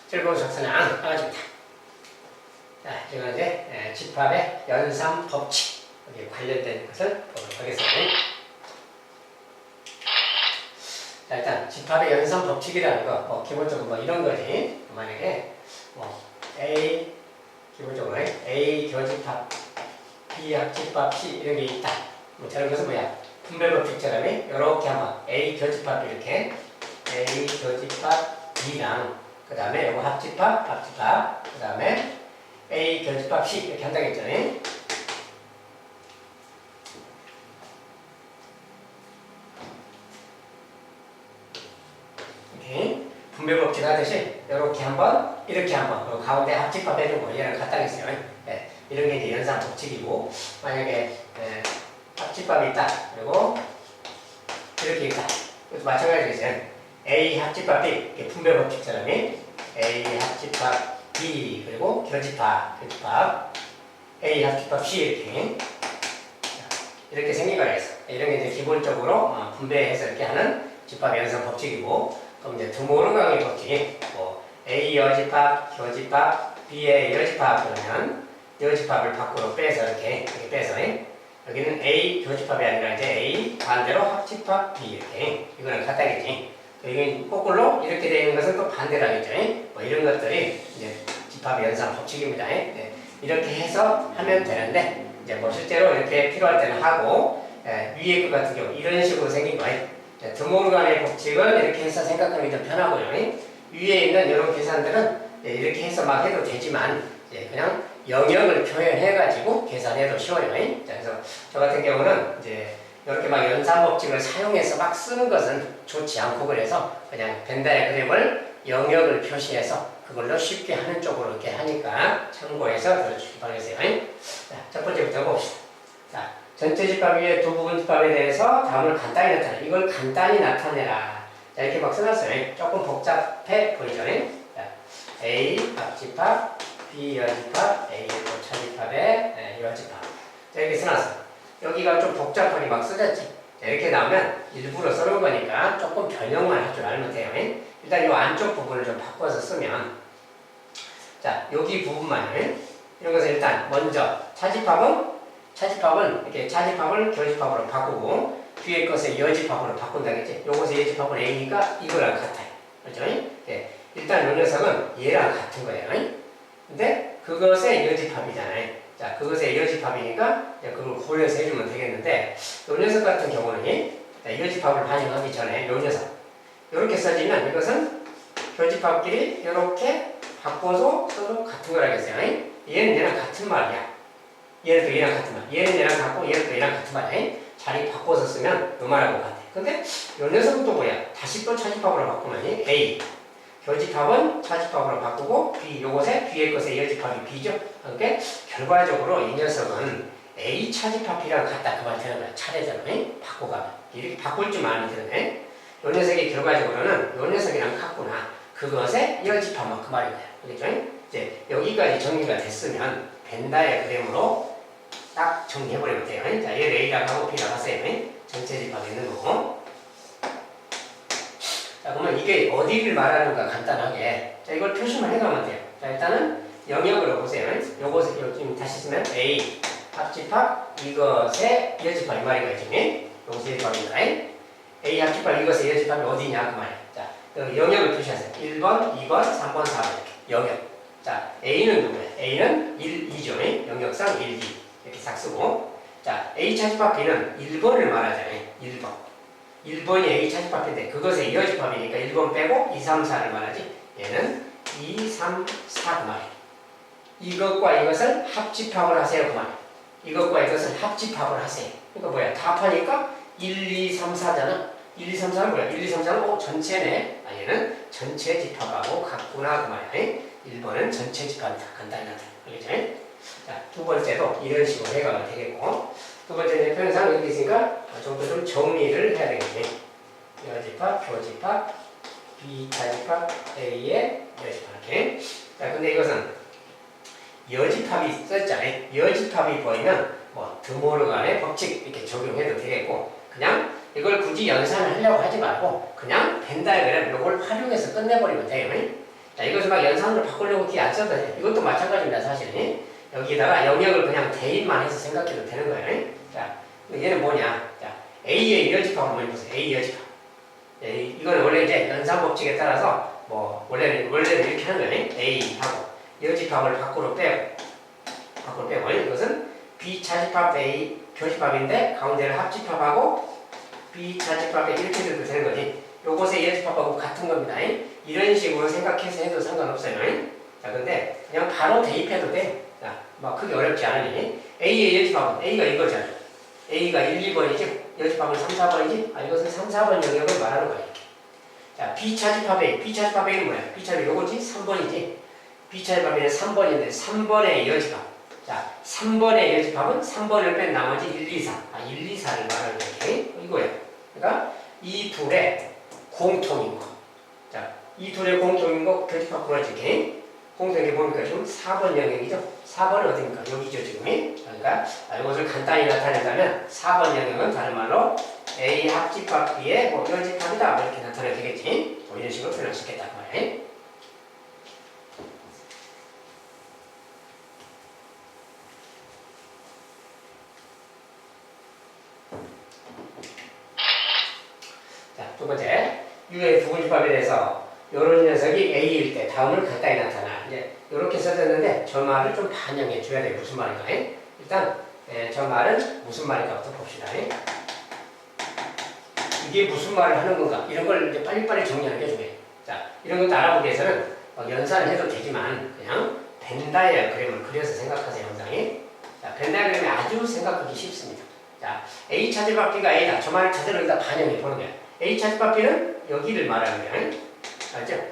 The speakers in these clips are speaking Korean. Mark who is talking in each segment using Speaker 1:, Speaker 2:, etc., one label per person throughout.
Speaker 1: 즐거운 석선왕 나와줍니다. 자, 이건 이제 집합의 연산 법칙 여기 관련된 것을 보도록 하겠습니다. 자, 일단 집합의 연산 법칙이라는 거, 기본적으로 이런 거지. 만약에 A 기본적으로 A 교집합, B 합집합, C 이런 게 있다. 저런 것은 뭐야? 분배 법칙처럼 이렇게 한번 A 교집합 이렇게 A 교집합 B랑 그 다음에 요거 합집합, 그 다음에 A 교집합 C 이렇게 한다겠죠. 이렇게 분배 법칙 하듯이 이렇게 한번, 이렇게 한번 가운데 합집합 해주고 얘랑 같다겠어요. 네, 이런 게 이제 연산 법칙이고 만약에 합집합이 있다. 그리고 이렇게 있다. 이것도 마찬가지겠어요. A 합집합 B 이렇게 분배 법칙처럼 A 합집합 B 그리고 교집합 A 합집합 C 이렇게 생긴 거겠어. 이런 게 이제 기본적으로 분배해서 이렇게 하는 집합 연산 법칙이고, 그럼 이제 드모르강의 법칙이 A 여집합, 교집합, B의 여집합 그러면 여집합을 밖으로 빼서 이렇게 빼서 여기는 A 교집합이 아니라 이제 A 반대로 합집합 B 이렇게 이거는 같다겠지. 여기 거꾸로 이렇게 되어 있는 것은 또 반대로 하겠죠. 이런 것들이 이제 집합 연산 법칙입니다. 네. 이렇게 해서 하면 되는데 이제 실제로 이렇게 필요할 때는 하고 위에 것 같은 경우 이런 식으로 생긴 거예요. 드모르간의 법칙은 이렇게 해서 생각하기 좀 편하고요. 위에 있는 이런 계산들은 이렇게 해서 막 해도 되지만 그냥 영역을 표현해가지고 계산해도 쉬워요. 그래서 저 같은 경우는 이제 이렇게 막 연산법칙을 사용해서 막 쓰는 것은 좋지 않고, 그래서 그냥 벤다의 그림을 영역을 표시해서 그걸로 쉽게 하는 쪽으로 이렇게 하니까 참고해서 들어주시기 바라겠어요. 자, 첫 번째부터 봅시다. 자, 전체 집합 위에 두 부분 집합에 대해서 답을 간단히 나타내. 이걸 간단히 나타내라. 자, 이렇게 막 써놨어요. 조금 복잡해 보이죠? 자, A 합집합, B 여집합, A 차집합의 여집합. 자, 이렇게 써놨어요. 여기가 좀 복잡하게 막 써졌지. 이렇게 나오면 일부러 써놓은 거니까 조금 변형만 할 줄 알면 돼요. 일단 이 안쪽 부분을 좀 바꿔서 쓰면, 자, 여기 부분만 이런 것을 일단 먼저 차집합은 이렇게 차집합을 교집합으로 바꾸고 뒤에 것을 여집합으로 바꾼다겠지. 요것의 여집합은 A니까 이거랑 같아요. 그렇죠? 일단 이 녀석은 얘랑 같은 거예요. 근데 그것의 여집합이잖아요. 자, 그것의 여집합이니까 그걸 고려해서 해주면 되겠는데, 이 녀석 같은 경우는 여집합을 반영하기 전에 이 녀석 이렇게 써지면 이것은 교집합끼리 이렇게 바꿔서 써도 같은 거라겠어요. 얘는 얘랑 같은 말이야. 얘는 또 얘랑 같은 말. 얘는 얘랑 같고 얘는 또 얘랑 같은 말이야. 자리 바꿔서 쓰면 이 말하고 같아. 근데 이 녀석은 또 뭐야? 다시 또 차집합으로 바꾸면 A 교집합은 차집합으로 바꾸고 B 요것에 뒤에 것의 여집합이 B죠. 그러니까 결과적으로 이 녀석은 A 차집합이랑 같다 그 말 되는 거야. 차례대로 바꿔가면 이렇게 바꿀 줄 알면 되는 거야. 이 녀석이 결과적으로는 이 녀석이랑 같구나. 그것의 여집합만 그 말인 거야. 그렇죠? 이제 여기까지 정리가 됐으면 벤다의 그림으로 딱 정리해버리면 돼요. 자, 얘를 A라고 하고 B라고 하세요. 전체 집합이 있는 거고. 자, 그러면 이게 어디를 말하는가 간단하게. 자, 이걸 표시만 해가면 돼요. 자, 일단은 영역으로 보세요. 요것을 지금 다시 쓰면 A 합집합 이것의 여집합 이 말이가 지금 요것의 여집합입니다. A 합집합 이것의 여집합이 어디냐 그 말이에요. 자, 영역을 표시하세요. 1번, 2번, 3번, 4번 이렇게 영역. 자, A는 누구야? A는 1, 2죠. 영역상 1, 2 이렇게 싹 쓰고. 자, A 차집합 B는 1번을 말하잖아요. 1번. 1번이 A 차집합인데 그것의 여집합이니까 1번 빼고 2, 3, 4를 말하지. 얘는 2, 3, 4 그 말이에요. 이것과 이것을 합집합을 하세요 그 말이에요. 이것과 이것을 합집합을 하세요. 그러니까 뭐야? 다 합하니까 1, 2, 3, 4잖아. 1, 2, 3, 4는 뭐야? 1, 2, 3, 4는 전체네. 얘는 전체 집합하고 같구나 그 말이야. 1번은 전체 집합이다. 간단히 나타나. 알겠죠? 자, 두 번째도 이런 식으로 해가면 되겠고, 두 번째 표현상 이렇게 있으니까 좀 더 좀 정리를 해야 되겠지. 여집합, 교집합, B차집합, A의 여집합 이렇게. 자, 근데 이것은 여집합이 썼잖아요. 여집합이 보이면 드모르간의 법칙 이렇게 적용해도 되겠고, 그냥 이걸 굳이 연산을 하려고 하지 말고 그냥 벤 다이어그램 이걸 활용해서 끝내버리면 돼요. 자, 이것을 막 연산으로 바꾸려고 기 안 써도 돼. 이것도 마찬가지입니다, 사실은. 여기다가 영역을 그냥 대입만 해서 생각해도 되는 거예요. 자, 얘는 뭐냐? 자, A의 이어집합을 한번 해보세요. A 이어집합. 이거는 원래 이제 연산법칙에 따라서 뭐 원래는 이렇게 하는 거예요. A하고 이어집합을 밖으로 빼고 이것은 B차집합 A 교집합인데 가운데를 합집합하고 B차집합에 이렇게 들도 되는 거지. 요것의 이어집합하고 같은 겁니다. 이런 식으로 생각해서 해도 상관없어요. 자, 근데 그냥 바로 대입해도 돼. 자, 막 크게 어렵지 않으니 A의 이어집합은 A가 이거잖아. A가 1, 2번이지 이어집합은 3, 4번이지. 이것은 3, 4번 영역을 말하는 거야. 자, B차집합 A. B차집합 A는 뭐야? B차집합 요거지? 3번이지. B차집합 A는 3번인데 3번의 이어집합. 자, 3번의 이어집합은 3번을 뺀 나머지 1, 2, 4. 1, 2, 4를 말하는 거지. 이거야. 그러니까 이 둘의 공통인 거. 자, 이 둘의 공통인 거 교집합 구하지. 공통이 보니까 지금 4번 영역이죠. 4번은 어디입니까? 여기죠, 지금. 그러니까 이것을 간단히 나타낸다면 4번 영역은 다른 말로 A 합집합 B의 뭐 이어집합이다. 이렇게 나타내야 되겠지. 뭐 이런 식으로 표현할 수 있겠다. 그 말이에요. 자, 두 번째. U의 부분집합에 대해서 이런 녀석이 A일 때 다음을 간단히 나타나. 이제 이렇게 써졌는데 저 말을 좀 반영해 줘야 돼요. 무슨 말인가? 일단 저 말은 무슨 말인가부터 봅시다. 이게 무슨 말을 하는 건가? 이런 걸 이제 빨리빨리 정리하는 게 중요해요. 자, 이런 것도 알아보기 위해서는 연산을 해도 되지만 그냥 벤 다이어그램을 그려서 생각하세요. 영상에. 자, 벤 다이어그램이 아주 생각하기 쉽습니다. 자, A 차집합 B가 A다. 저 말을 제대로 여기다 반영해 보는 거야. A 차집합 B는 여기를 말하는 거야. 알죠?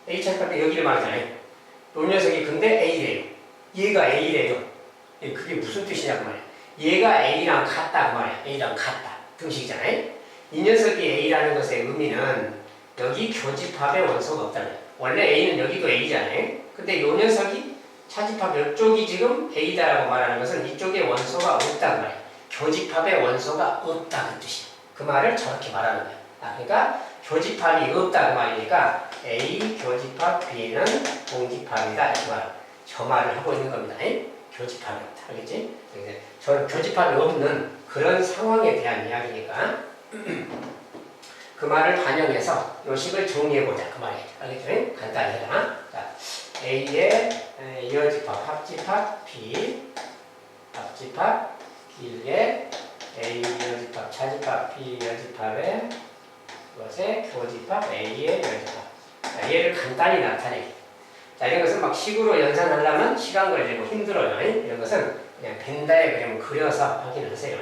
Speaker 1: A 차집합 B 여기를 말하잖아요. 요 녀석이 근데 A래요. 얘가 A래요. 그게 무슨 뜻이냐고 말이야. 얘가 A랑 같다 그 말이야. A랑 같다. 등식이잖아요. 이 녀석이 A라는 것의 의미는 여기 교집합의 원소가 없다는 거야. 원래 A는 여기도 A잖아요. 근데 요 녀석이 차집합 이쪽이 지금 A다라고 말하는 것은 이쪽에 원소가 없다 그 말이야. 교집합의 원소가 없다 그 뜻이야. 그 말을 저렇게 말하는 거야. 그러니까 교집합이 없다 그 말이니까 A 교집합 B는 공집합이다 이 말. 저 말을 하고 있는 겁니다. 교집합이 없다. 알겠지? 저는 교집합이 없는 그런 상황에 대한 이야기니까 그 말을 반영해서 요식을 정리해보자 그 말이에요. 알겠죠? 간단히 해라. 자, A의 이어집합 합집합 B 합집합 B의 A 이어집합 차집합 B 이어집합의 그것의 교집합 A의 이어집합. 자, 얘를 간단히 나타내기. 자, 이런 것은 막 식으로 연산하려면 시간 걸리고 힘들어요. 이런 것은 그냥 벤 다이어그램을 그려서 확인을 하세요.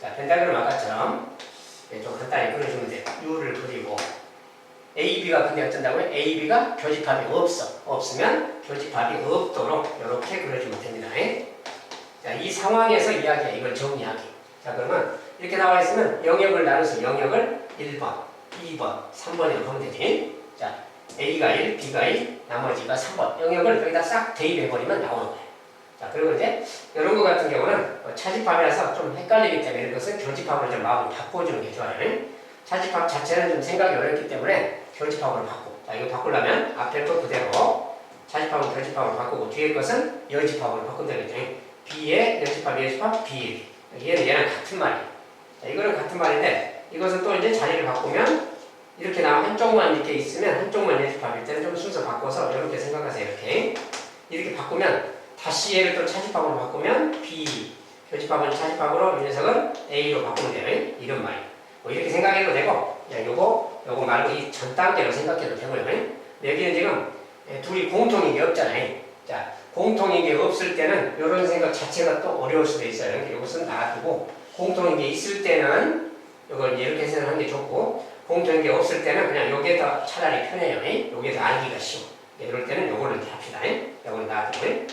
Speaker 1: 자, 벤 다이어그램 아까처럼 좀 간단히 그려주면 돼요. U를 그리고 AB가 근데 어쩐다고요? AB가 교집합이 없으면 교집합이 없도록 이렇게 그려주면 됩니다. 자, 이 상황에서 이야기해. 이걸 정리하기. 자, 그러면 이렇게 나와 있으면 영역을 나눠서 영역을 1번, 2번, 3번이라고 하면 되지. 자, A가 1, B가 1, 나머지가 3번. 영역을 여기다 싹 대입해버리면 나오는 거예요. 자, 그리고 이제 이런 거 같은 경우는 차집합이라서 좀 헷갈리기 때문에 이것은 교집합으로 좀 마음을 바꿔주는 게 좋아요. 차집합 자체는 좀 생각이 어렵기 때문에 교집합으로 바꾸고. 자, 이거 바꾸려면 앞에 거 그대로 차집합은 교집합으로 바꾸고 뒤에 것은 여집합으로 바꾼다는 거죠. B의 여집합, 여집합, B. 얘랑 같은 말이에요. 자, 이거는 같은 말인데 이것은 또 이제 자리를 바꾸면 이렇게 나와 한쪽만 이렇게 있으면 한쪽만 여집합일 때는 좀 순서 바꿔서 이렇게 생각하세요. 이렇게 바꾸면 다시 얘를 또 차집합으로 바꾸면 B 교집합은 차집합으로 이 녀석은 A로 바꾸면 돼요. 이런 말이에요. 뭐 이렇게 생각해도 되고 그냥 요거 말고 이 전 단계로 생각해도 되고요. 여기는 지금 둘이 공통인 게 없잖아요. 자, 공통인 게 없을 때는 이런 생각 자체가 또 어려울 수도 있어요. 이것은 놔두고 공통인 게 있을 때는 이걸 이렇게 생각하는 게 좋고 공통인 게 없을 때는 그냥 여기에다 차라리 편해요. 여기에서 알기가 쉬워. 이럴 때는 요거를 이렇게 합시다. 요거는 놔두고요.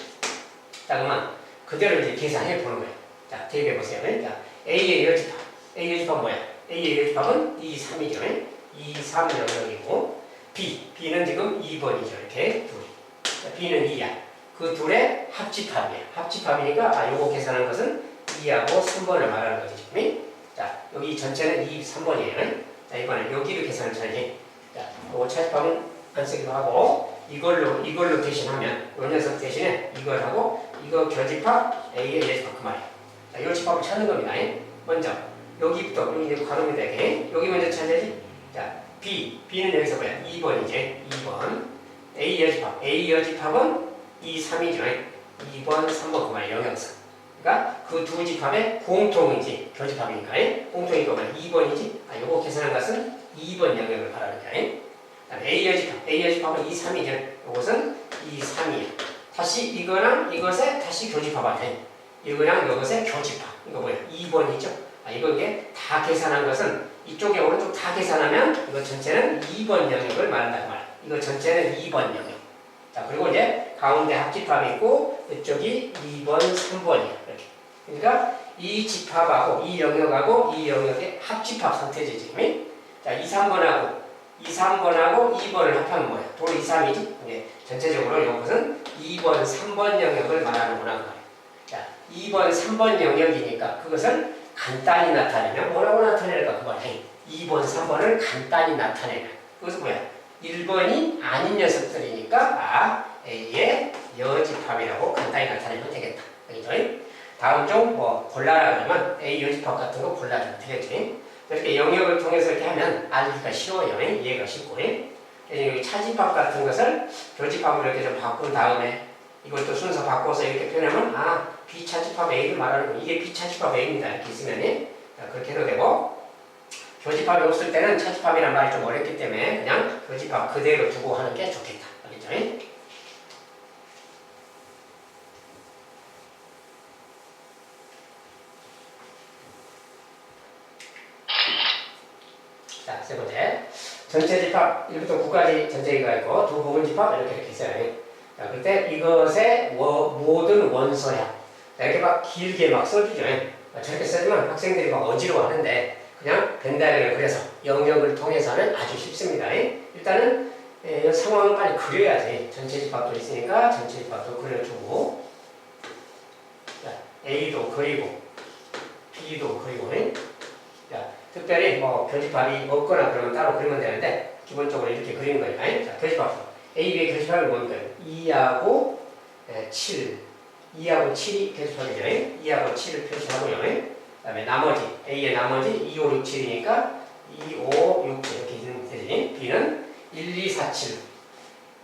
Speaker 1: 자, 그러면 그대로 이제 계산해 보는 거예요. 자, 대입해 보세요. 자, A의 여집합. A의 여집합 뭐야? A의 여집합은 2, 3이죠. 2, 3 영역이고 B는 지금 2번이죠. 이렇게 둘이. 자, B는 2야. 그 둘의 합집합이에요. 합집합이니까 요거 계산하는 것은 2하고 3번을 말하는 거지. 지금. 자, 여기 전체는 2, 3번이에요. 자, 이번엔 여기를 계산을 쳐야지. 자, 요거 차집합은 안 쓰기로 하고 이걸로 대신하면 요 녀석 대신에 이걸 하고 이거 교집합 A의 예집합 그 말이에요. 자, 이 집합을 찾는 겁니다. 먼저 여기부터 여기 이제 괄호입니다. 여기 먼저 찾아야지. 자, B는 여기서 뭐야? 2번이지. 2번. A 여집합은 2, 3이죠. 2번, 3번 그 말이에요. 영역상. 그러니까 그 두 집합의 공통이지. 교집합이니까. 공통이니까 뭐야? 2번이지. 요거 계산한 것은 2번 영역을 말하는 거야. 그다음에 A 여집합은 2, 3이죠. 이것은 2, 3이에요. 다시 이거랑 이것에 다시 교집합하네. 이거랑 이것의 교집합. 이거 뭐야? 2번이죠. 이거 이게 다 계산한 것은 이쪽에 오른쪽 다 계산하면 이거 전체는 2번 영역을 말한다고 말이야. 이거 전체는 2번 영역. 자, 그리고 이제 가운데 합집합이 있고 이쪽이 2번, 3번이야. 이렇게. 그러니까 이 집합하고 이 영역하고 이 영역의 합집합 상태지 지금. 자, 2, 3번하고 2번을 합하면 뭐야? 도로 2, 3이지? 이제 전체적으로 이것은 2번, 3번 영역을 말하는구나. 자, 2번, 3번 영역이니까 그것을 간단히 나타내면 뭐라고 나타낼까? 그 말이야. 2번, 3번을 간단히 나타내면 그것은 뭐야? 1번이 아닌 녀석들이니까 A의 여집합이라고 간단히 나타내면 되겠다. 알겠죠? 다음 중 뭐 골라라 그러면 A 여집합 같은 거 골라주면 되겠지. 이렇게 영역을 통해서 이렇게 하면 알기가 쉬워요. 이해가 쉽고. 여기 차집합 같은 것을 교집합으로 이렇게 좀 바꾼 다음에 이것도 순서 바꿔서 이렇게 표현하면 B차집합 A를 말하는 거. 이게 B차집합 A입니다. 이렇게 있으면 그렇게 해도 되고 교집합이 없을 때는 차집합이란 말이 좀 어렵기 때문에 그냥 교집합 그대로 두고 하는 게 좋겠다. 알겠죠? 자, 세 번째. 전체 집합 1부터 9까지 전체가 있고 두 부분 집합 이렇게 있어요. 자, 그때 이것의 모든 원소야. 이렇게 막 길게 막 써주죠. 저렇게 써주면 학생들이 막 어지러워하는데 그냥 벤다이어를 그려서 영역을 통해서는 아주 쉽습니다. 일단은 상황을 빨리 그려야지. 전체 집합도 있으니까 전체 집합도 그려주고 자, A도 그리고 B도 그리고 자, 특별히 뭐 교집합이 없거나 그러면 따로 그리면 되는데 기본적으로 이렇게 그리는 거니까 자, 교집합 A, B의 교집합이 뭔가요? 2하고 7 2하고 7이 교집합이죠. 2하고 7을 표시하고요. 그 다음에 나머지 A의 나머지 2, 5, 6, 7이니까 2, 5, 6, 7 이렇게 있으면 되지. B는 1, 2, 4, 7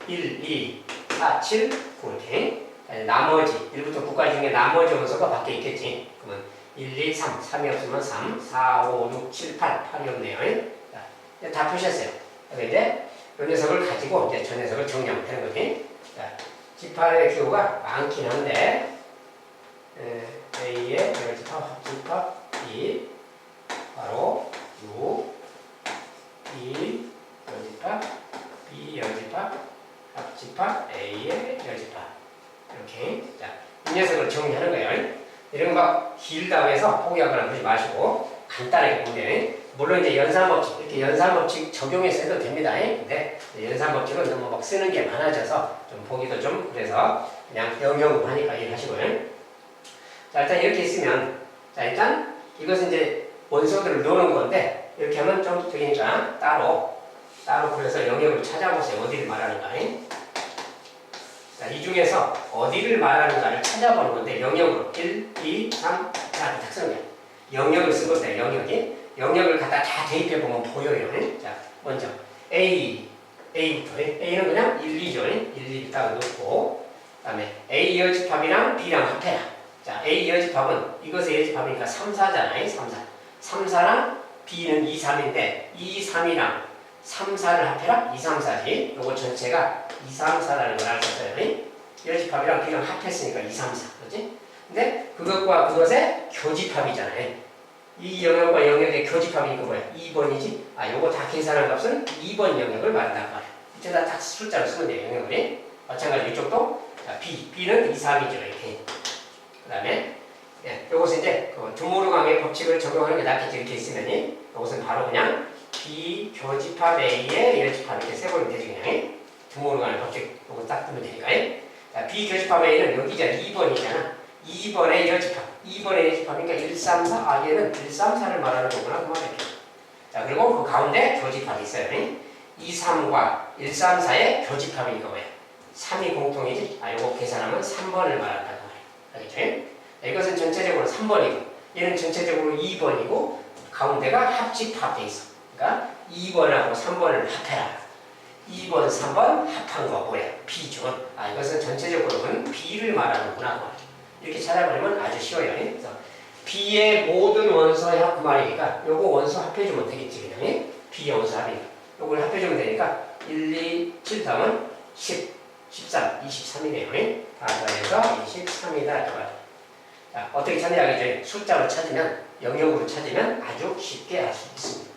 Speaker 1: 1, 2, 4, 7, 9 이렇게 나머지 1부터 9까지 중에 나머지 원소가 밖에 있겠지. 그러면 1, 2, 3, 3이 없으면 3, 4, 5, 6, 7, 8, 8이 없네요. 자, 이제 다 표시했어요. 그래서 이제 이 녀석을 가지고 이제 저 녀석을 정리하면 되는 거지. 자, 집합의 기호가 많긴 한데 A의 여집합, 합집합, B 바로 6, B 여집합, B 여집합, 합집합, A의 여집합 이렇게 자, 이 녀석을 정리하는 거예요. 이런 거 막 길다고 해서 포기하거나 그러지 마시고 간단하게 보면 물론 이제 연산법칙 이렇게 연산법칙 적용해서 해도 됩니다. 근데 연산법칙은 너무 막 쓰는 게 많아져서 좀 보기도 좀 그래서 그냥 영역으로 하니까 이해하시고요. 자, 일단 이렇게 있으면 자, 일단 이것은 이제 원소들을 넣는 건데 이렇게 하면 좀 되니까 따로 그래서 영역을 찾아보세요. 어디를 말하는가. 자, 이 중에서 어디를 말하는가를 찾아보는 건데 영역으로 1, 2, 3, 4 딱 쓰는 거예요. 영역을 쓴 것에 영역을 갖다 다 대입해 보면 보여요. 자, 먼저 A부터 A는 그냥 1, 2죠. 1, 2 딱 넣고 그 다음에 A 여집합이랑 B랑 합해라. 자, A 여집합은 이것의 여집합이니까 3, 4잖아요. 3, 4랑 B는 2, 3인데 2, 3이랑 3, 4를 합해라? 2, 3, 4지. 요거 전체가 2, 3, 4라는 걸 알았어요. 여집합이랑 B랑 합했으니까 2, 3, 4. 그렇지? 근데 그것과 그것의 교집합이잖아요. 이 영역과 영역의 교집합이니까 뭐야? 2번이지? 요거 다 계산한 값은 2번 영역을 말한단 말이야. 이쪽에다 딱 숫자로 쓰면 돼요. 영역을. 마찬가지로 이쪽도 자, B는 2, 3이죠. 이렇게. 그 다음에 요것은 이제 그 드모르강의 법칙을 적용하는 게 낫겠지. 이렇게 있으면 요것은 바로 그냥 B 교집합 A의 여집합 이렇게 세보면 되지 그냥. 드모르강의 법칙 요거 딱 뜨면 되니까. 자, B 교집합 A는 여기가 2번이잖아. 2번의 여집합. 2번의 여집합이니까 1, 3, 4. 얘는 1, 3, 4를 말하는 거구나. 그 말이야. 자, 그리고 그 가운데 교집합이 있어요. 2, 3과 1, 3, 4의 교집합이니까 뭐야? 3이 공통이지? 요거 계산하면 3번을 말한다고 말이야. 알겠죠? 이것은 전체적으로 3번이고 얘는 전체적으로 2번이고 가운데가 합집합돼 있어. 그러니까 2번하고 3번을 합해라. 2번, 3번 합한 거 뭐야? B죠. 이것은 전체적으로는 B를 말하는구나. 이렇게 찾아보면 아주 쉬워요. 그래서 B의 모든 원소의 합 그 말이니까 요거 원소 합해주면 되겠지. 그냥 B의 원소 합이니까 요걸 합해주면 되니까 1, 2, 7 다음은 10, 13, 23이네요. 다 더해서 23이다. 자, 어떻게 찾냐 하겠죠? 숫자로 찾으면 영역으로 찾으면 아주 쉽게 알 수 있습니다.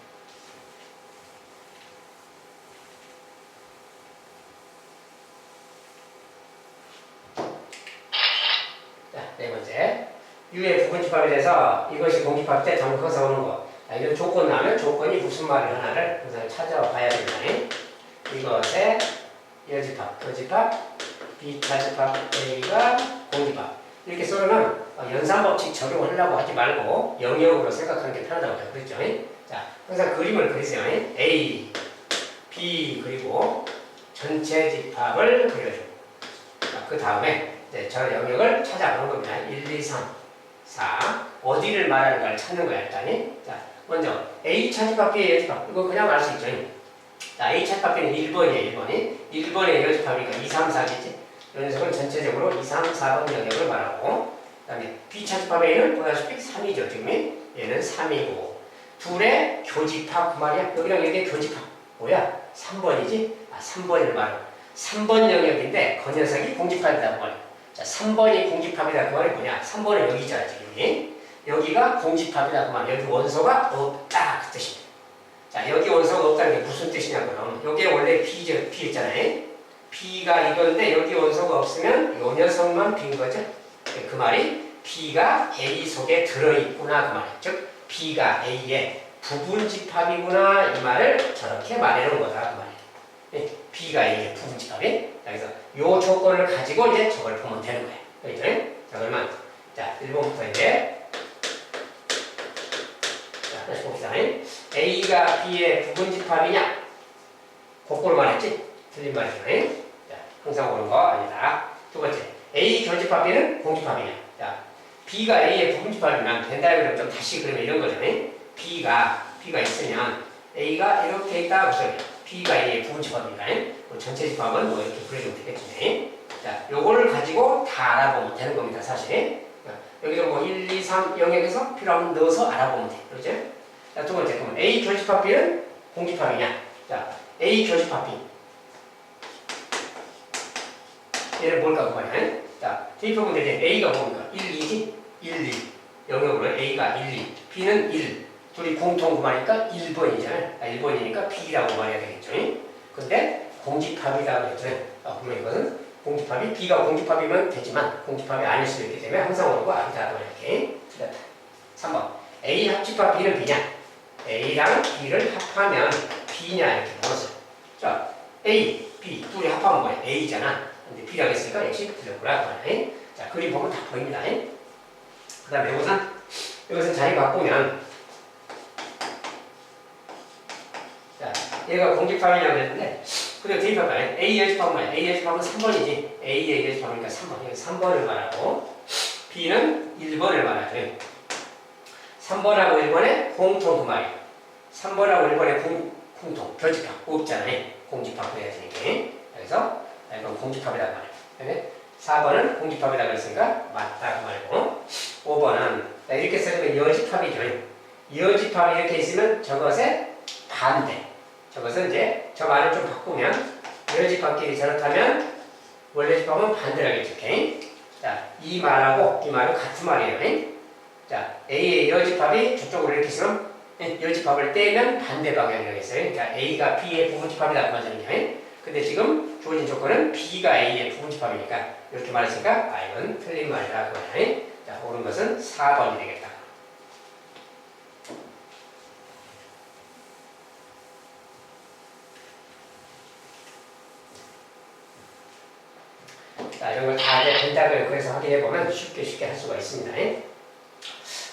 Speaker 1: 자, 네 번째. U의 부분집합에 대해서 이것이 공집합 때 정커서 오는 거. 이런 조건 나오면 조건이 무슨 말을 하나를 우선 찾아봐야 된다. 이것의 여집합, 교집합, B차집합 A가 공집합. 이렇게 써놓으면 연산법칙 적용하려고 하지 말고 영역으로 생각하는 게 편하다고 해요. 그랬죠? 자, 항상 그림을 그리세요. A, B 그리고 전체 집합을 그려줘. 그 다음에 저 영역을 찾아보는 겁니다. 1, 2, 3, 4 어디를 말하는가를 찾는 거야 일단이. 자, 먼저 A 차집합, B의 여집합 이거 그냥 알 수 있죠. 자, A 차집합 B는 1번이에요. 1번의 여집합이니까 2, 3, 4겠지. 이 녀석은 전체적으로 2, 3, 4번 영역을 말하고 그 다음에 B 차집합 A는 보다시피 3이죠. 지금 얘는 3이고 둘의 교집합 그 말이야. 여기랑 여기의 교집합 뭐야? 3번이지? 3번을 말하고 3번 영역인데 그 녀석이 공집합이다 그 말이야. 자, 3번이 공집합이다 그 말이 뭐냐? 3번은 여기 있잖아 지금. 여기가 공집합이다 그 말이야. 여기 원소가 없다 그 뜻입니다. 자, 여기 원소가 없다는 게 무슨 뜻이냐고요? 여기에 원래 B죠. B 있잖아요. B가 이건데 여기 원소가 없으면 요 녀석만 B인 거죠. 그 말이 B가 A 속에 들어있구나 그 말이에요. 즉 B가 A의 부분집합이구나 이 말을 저렇게 말해놓은 거다 그 말이에요. B가 A의 부분집합이. 그래서 요 조건을 가지고 이제 저걸 보면 되는 거예요. 그렇죠? 자, 그러면 자 1번부터 이제 자 다시 봅시다. A가 B의 부분집합이냐? 거꾸로 말했지? 틀린 말이죠. 자, 항상 오는 거 아니다. 두 번째, A 교집합 B는 공집합이냐? 자, B가 A의 부분집합이면 벤 다이어그램 좀 다시 그리면 이런 거죠. B가 있으면 A가 이렇게 있다 그래서 B가 A의 부분집합이니까 전체 집합은 뭐 이렇게 그려주면 되겠지. 자, 요거를 가지고 다 알아보면 되는 겁니다, 사실. 여기서 뭐 1, 2, 3 영역에서 필요하면 넣어서 알아보면 돼. 그렇죠? 자, 두 번째, 그럼 A 교집합 B는 공집합이냐? 자, A 교집합 B. 얘는 뭘까 그 말이야. 자, 대입해보면 되지. A가 뭡니까? 1, 2지? 1, 2. 영역으로 A가 1, 2. B는 1. 둘이 공통 그 말이니까 1번이잖아요. 1번이니까 B라고 말해야 되겠죠. 근데 공집합이라고 했죠. 그러면 이것은 공집합이 B가 공집합이면 되지만 공집합이 아닐 수도 있기 때문에 항상 오는 거 아니다. 이렇게 틀렸다. 3번. A 합집합 B는 B냐? A랑 B를 합하면 B냐 이렇게 물었어요. 자, A, B 둘이 합하면 뭐야? A잖아. 근데 B라고 했으니까 역시 틀렸구나. 자, 그림 보면 다 보입니다. 그 다음에 이것은 자리 바꾸면 자, 얘가 공집합이라고 했는데 그리고 대입할까? A 여집합은 뭐야? A 여집합은 3번이지. A의 여집합이니까 3번. 여기 3번을 말하고 B는 1번을 말하죠. 3번하고 1번의 공통 그 말이에요. 3번하고 1번의 공통, 교집합 없잖아요. 공집합 해야 되니까. 그래서 이건 공집합이라고 말해요. 4번은 공집합이라고 했으니까 맞다 그 말이고 5번은 이렇게 써주면 여집합이죠. 여집합이 이렇게 있으면 저것의 반대. 저것은 이제 저 말을 좀 바꾸면 여집합끼리 저렇다면 원래 집합은 반대를 하겠죠. 자, 이 말하고 이 말은 같은 말이에요. 자, A의 여집합이 저쪽으로 이렇게 있으면 여집합을 떼면 반대 방향이라고 했어요. 그러니까 A가 B의 부분집합이다 그 말이잖아요. 근데 지금 주어진 조건은 B가 A의 부분집합이니까 이렇게 말했으니까 이건 틀린 말이다 그 말이에요. 자, 옳은 것은 4번이 되겠다. 자, 이런 걸 다 벤 다이어그램에서 확인해보면 쉽게 할 수가 있습니다.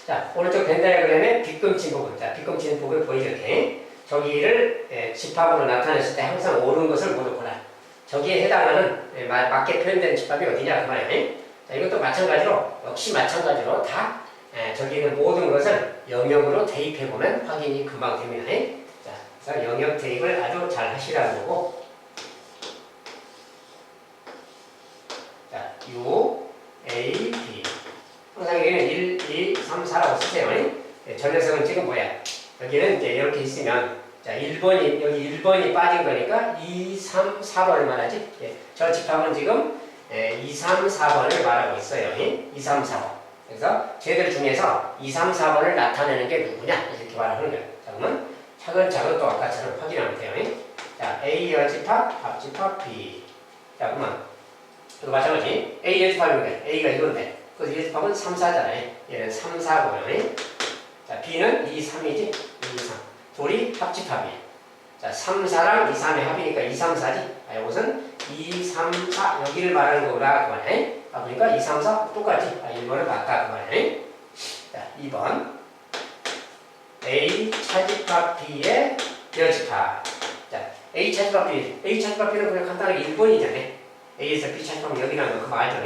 Speaker 1: 자, 오른쪽 벤 다이어그램의 빗금친 부분. 자, 빗금치는 부분 보이죠? 이렇게. 저기를 집합으로 나타냈을 때 항상 옳은 것을 모두 골라. 저기에 해당하는 맞게 표현된 집합이 어디냐 그 말이에요. 자, 이것도 마찬가지로 역시 마찬가지로 다 저기 있는 모든 것을 영역으로 대입해보면 확인이 금방 됩니다. 자, 그래서 영역 대입을 아주 잘 하시라는 거고, 자, U, A, B 항상 여기는 1, 2, 3, 4라고 쓰세요. 저 녀석은 지금 뭐야? 여기는 이제 이렇게 있으면 자, 1번이 여기 1번이 빠진 거니까 2, 3, 4번을 말하지. 저 집합은 지금 2, 3, 4번을 말하고 있어요. 2, 3, 4번. 그래서 쟤들 중에서 2, 3, 4번을 나타내는 게 누구냐? 이렇게 말하는 거예요. 자, 그러면 차근차근 또 아까처럼 확인하면 돼요. 자, A 여집합, 합집합 B. 자, 그러면 또 마찬가지. A 여집합인데 A가 이건데 그래서 여집합은 3, 4잖아요. 얘는 3, 4고요. 자, B는 2, 3이지. 2, 3. 둘이 합집합이에요. 자, 3, 4랑 2, 3의 합이니까 2, 3, 4지. 아, 이것은 2, 3, 4 여기를 말하는 거구나 그 말이에요. 아, 그러니까 2, 3, 4 똑같지. 아, 1번을 바꿔 그 말이에요. 자, 2번 A 차집합 B의 여집합. 자, A 차집합 B. A 차집합 B는 그냥 간단하게 1번이잖아요. A에서 B 차집합은 여기라는 거 그거 알죠?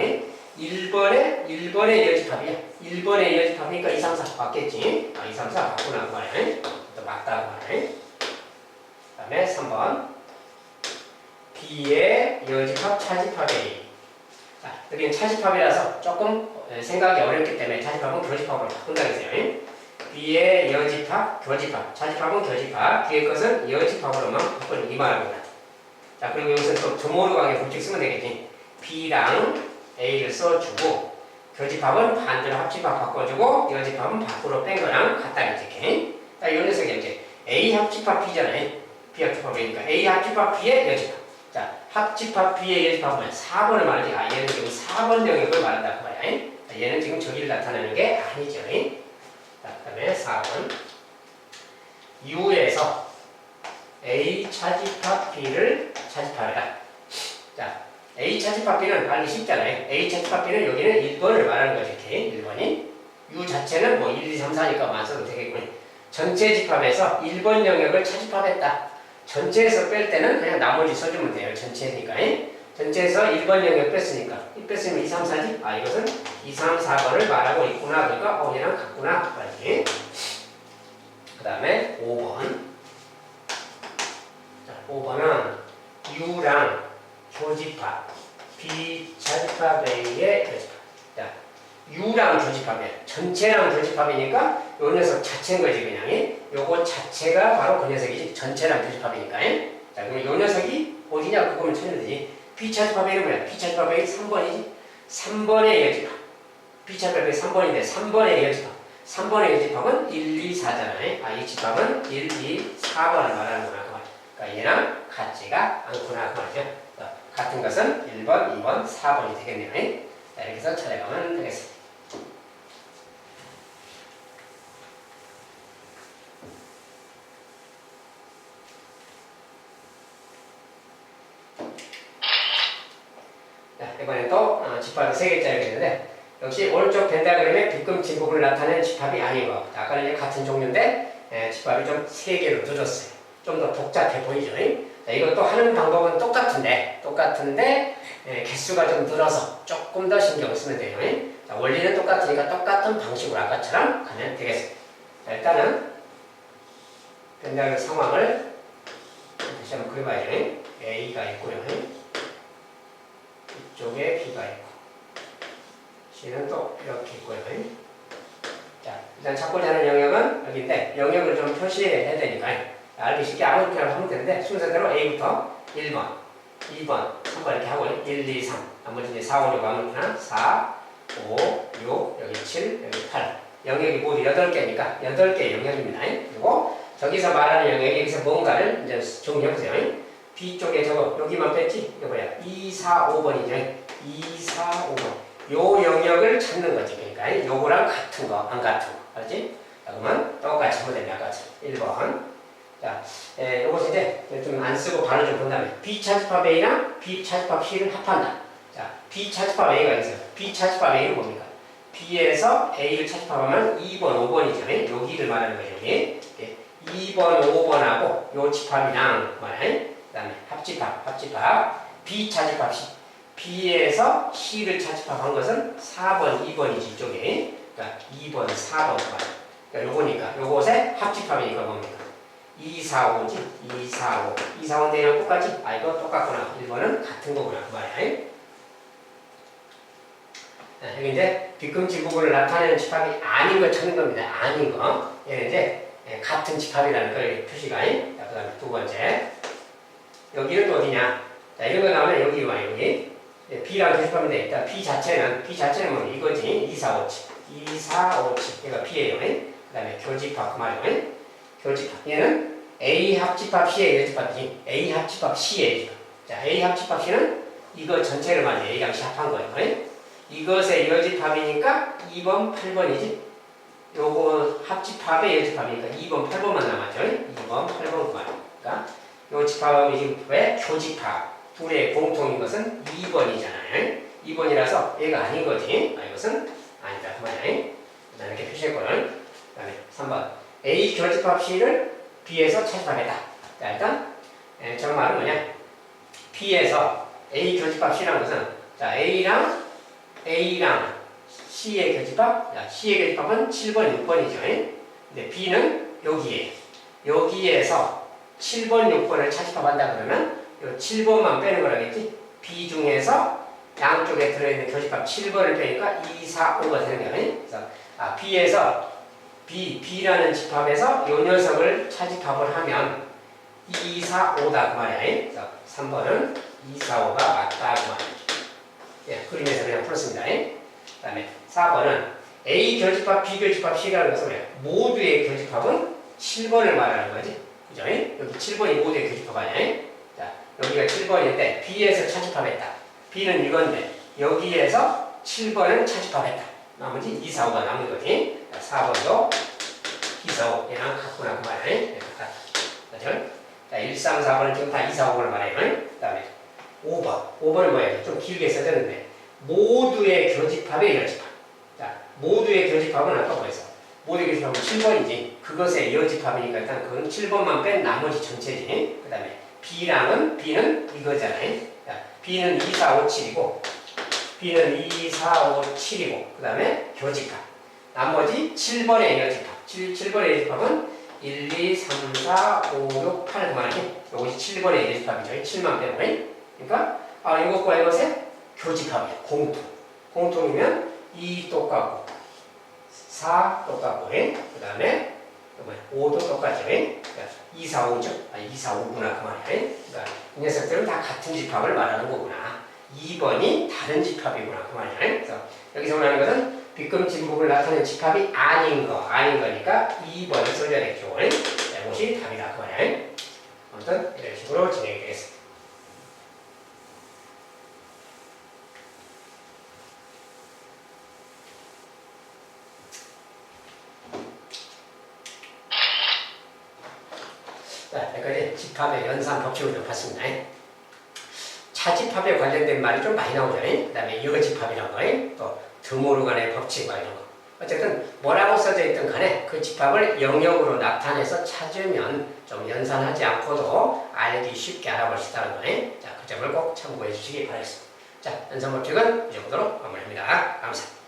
Speaker 1: 1번의 여집합이야. 1번의 여집합이니까 2, 3, 4 맞겠지? 아, 2, 3, 4 맞구나 그 말이에요. 또 맞다 그 말이에요. 그 다음에 3번 B의 여집합 차집합 A. 자, 여기는 차집합이라서 조금 생각이 어렵기 때문에 차집합은 교집합으로 바꾼다고 했어요. B의 여집합, 교집합, 차집합은 교집합, 뒤에 것은 여집합으로만 바꾸는 이 말이구나. 자, 그리고 여기서 또 조모르 관계 법칙 쓰면 되겠지. B랑 A를 써주고 교집합은 반대로 합집합 바꿔주고 여집합은 밖으로 뺀 거랑 같다겠지. 자, 이 녀석이 이제 A 합집합 B잖아요. B 합집합 B니까 A 합집합 B의 여집합. 자, 합집합 B의 여집합은 4번을 말하지. 아, 얘는 지금 4번 영역을 말한다 그 말이야. 자, 얘는 지금 저기를 나타내는 게 아니죠. 자, 그 다음에 4번 U에서 A 차집합 B를 차집합이다. 자, A 차집합 B는 알기 쉽잖아요. A 차집합 B는 여기는 1번을 말하는 거죠. 이렇게 1번이. U 자체는 뭐 1, 2, 3, 4니까 만 써도 되겠군요. 전체 집합에서 1번 영역을 차집합했다. 전체에서 뺄 때는 그냥 나머지 써주면 돼요. 전체니까. 전체에서 1번 영역 뺐으니까. 이 뺐으면 2, 3, 4지? 아, 이것은 2, 3, 4번을 말하고 있구나. 그러니까 얘랑 같구나. 말이지. 그 다음에 5번. 자, 5번은 U랑 교집합, B 차집합 A의 교집합. 자, U랑 교집합이야. 전체랑 교집합이니까 요 녀석 자체인 거지 그냥. 요거 자체가 바로 그 녀석이지. 전체랑 교집합이니까. 자, 그럼 요 녀석이 어디냐 그거면 찾으면 되지. B 차집합 A는 뭐야? B 차집합 A 3번이지. 3번의 여집합. B 차집합 A 3번인데 3번의 여집합. 3번의 여집합은 1, 2, 4잖아요. 아, 이 집합은 1, 2, 4번을 말하는구나 그 말. 그러니까 얘랑 같지가 않구나 그 말이죠. 같은 것은 1번, 2번, 4번이 되겠네요. 자, 이렇게 해서 찾아가면 되겠습니다. 자, 이번엔 또 집합이 3개짜리가 있는데 역시 오른쪽 벤다그램의 빗금치 부분을 나타내는 집합이 아닌 거. 아까는 이제 같은 종류인데 집합이 좀 3개로 늦었어요. 좀 더 복잡해 보이죠. 자, 이것도 하는 방법은 똑같은데 개수가 좀 늘어서 조금 더 신경을 쓰면 돼요. 자, 원리는 똑같으니까 똑같은 방식으로 아까처럼 가면 되겠습니다. 자, 일단은 벤다그램 상황을 다시 한번 그려봐야죠. A가 있고요. 이쪽에 B가 있고 C는 또 이렇게 있고요. 자, 일단 찾고자 하는 영역은 여기인데 영역을 좀 표시해야 되니까 알기 쉽게 아무렇게나 하면 되는데 순서대로 A부터 1번, 2번, 3번 이렇게 하고 1, 2, 3 나머지 이제 4, 5, 6 아무렇게나 4, 5, 6 여기 7, 여기 8 영역이 모두 8개니까 8개 영역입니다. 그리고 저기서 말하는 영역이 여기서 뭔가를 이제 정리해보세요. B쪽에 저거 여기만 뺐지? 이거 뭐야? 2, 4, 5번이죠. 2, 4, 5번 요 영역을 찾는 거지. 그러니까 요거랑 같은 거, 안 같은 거 알지? 자, 그러면 똑같이 하면 됩니다. 아까처럼 1번 자, 요것을 이제 좀 안 쓰고 바로 좀 본다면 B 차집합 A랑 B 차집합 C를 합한다. 자, B 차집합 A가 있어요. B 차집합 A는 뭡니까? B에서 A를 차집합하면 2번, 5번이죠. 여기를 말하는 거예요. 여기. 2번, 5번하고 요 집합이랑 그 다음에 합집합 B차집합 C. B에서 C를 차집합한 것은 4번, 2번이지 이쪽에. 그러니까 2번, 4번 그러니까 요거니까 요것의 합집합이니까 뭡니까? 2, 4, 5지? 2, 4, 5. 2, 4, 5 대랑 똑같지? 아 이거 똑같구나. 1번은 같은 거구나 그 말이야. 여기 이제 빗금질 부분을 나타내는 집합이 아닌 걸 찾는 겁니다. 아닌 거. 얘는 이제 같은 집합이라는 걸 표시가. 자, 그 다음에 두 번째. 여기는 또 어디냐? 자, 이런 거 나오면 여기 와, 여기. B랑 교집합인데, 일단 B 자체는 뭐 이거지. 2, 4, 5, 7. 2, 4, 5, 7. 얘가 B예요. 그 다음에 교집합, 그 말이에요. 교집합. 얘는 A 합집합 C의 교집합이지. A 합집합 C의 교집합. 자, A 합집합 C는 이거 전체를 말이야. A랑 C 합한 거예요. 이것의 여집합이니까 2번, 8번이지. 요거 합집합의 여집합이니까 2번, 8번만 남았죠. 2번, 8번 그러니까 요 집합이 지금 왜 교집합? 둘의 공통인 것은 2번이잖아요. 2번이라서 얘가 아닌 거지. 이것은 아니다. 그 말이야. 일단 이렇게 표시했고요. 그 다음에 3번. A 교집합 C를 B에서 차집합했다. 자, 일단 저 말은 뭐냐? B에서 A 교집합 C라는 것은 자, A랑 C의 교집합, C의 교집합은 7번, 6번이죠. 근데 B는 여기에서 7번, 6번을 차집합한다 그러면 이 7번만 빼는 거라겠지? B 중에서 양쪽에 들어있는 교집합 7번을 빼니까 2, 4, 5가 되는 거예요. 그래서 B에서 B라는 집합에서 이 녀석을 차집합을 하면 2, 4, 5다 그 말이야. 그래서 3번은 2, 4, 5가 맞다 그 말이야. 예, 그림에서 그냥 풀었습니다. 그 다음에 4번은 A 교집합, B 교집합, C라는 것은 뭐야? 모두의 교집합은 7번을 말하는 거지. 그죠? 여기 7번이 모두의 교집합 아니야? 자, 여기가 7번인데 B에서 차집합했다. B는 이건데 여기에서 7번을 차집합했다. 나머지 2, 4, 5가 남은 거지. 자, 4번도 2, 4, 5 얘랑 같구나 그 말이야. 그죠? 자, 1, 3, 4번은 지금 다 2, 4, 5를 말해요. 그 다음에 5번은 뭐예요? 좀 길게 써졌는데 모두의 교집합의 여집합. 자, 모두의 교집합은 아까 뭐였어? 모두의 교집합은 7번이지. 그것의 여집합이니까 일단 그건 7번만 뺀 나머지 전체지. 그 다음에 B는 이거잖아요. 자, B는 2, 4, 5, 7이고 B는 2, 4, 5, 7이고 그 다음에 교집합. 나머지 7번의 여집합. 7번의 여집합은 1, 2, 3, 4, 5, 6, 8 그만하지. 이것이 7번의 여집합이죠. 7만 빼고. 그러니까 이것과 이것의 교집합이야. 공통이면 2 똑같고 4 똑같고 그 다음에 5도 똑같죠. 그러니까 2, 4, 5죠. 2, 4, 5구나 그 말이야. 그러니까 이 녀석들은 다 같은 집합을 말하는 거구나. 2번이 다른 집합이구나 그 말이야. 그래서 여기서 말하는 것은 빗금진북을 나타내는 집합이 아닌 거니까 2번을 써줘야겠죠. 이것이 답이다 그 말이야. 아무튼 이런 식으로 진행이 되겠습니다. 자, 여기까지 집합의 연산 법칙을 좀 봤습니다. 차집합에 관련된 말이 좀 많이 나오죠. 그 다음에 여집합이란 거, 또 드모르간의 법칙 이런 거. 어쨌든 뭐라고 써져 있든 간에 그 집합을 영역으로 나타내서 찾으면 좀 연산하지 않고도 알기 쉽게 알아볼 수 있다는 거예요. 자, 그 점을 꼭 참고해 주시기 바라겠습니다. 자, 연산 법칙은 이 정도로 마무리합니다. 감사합니다.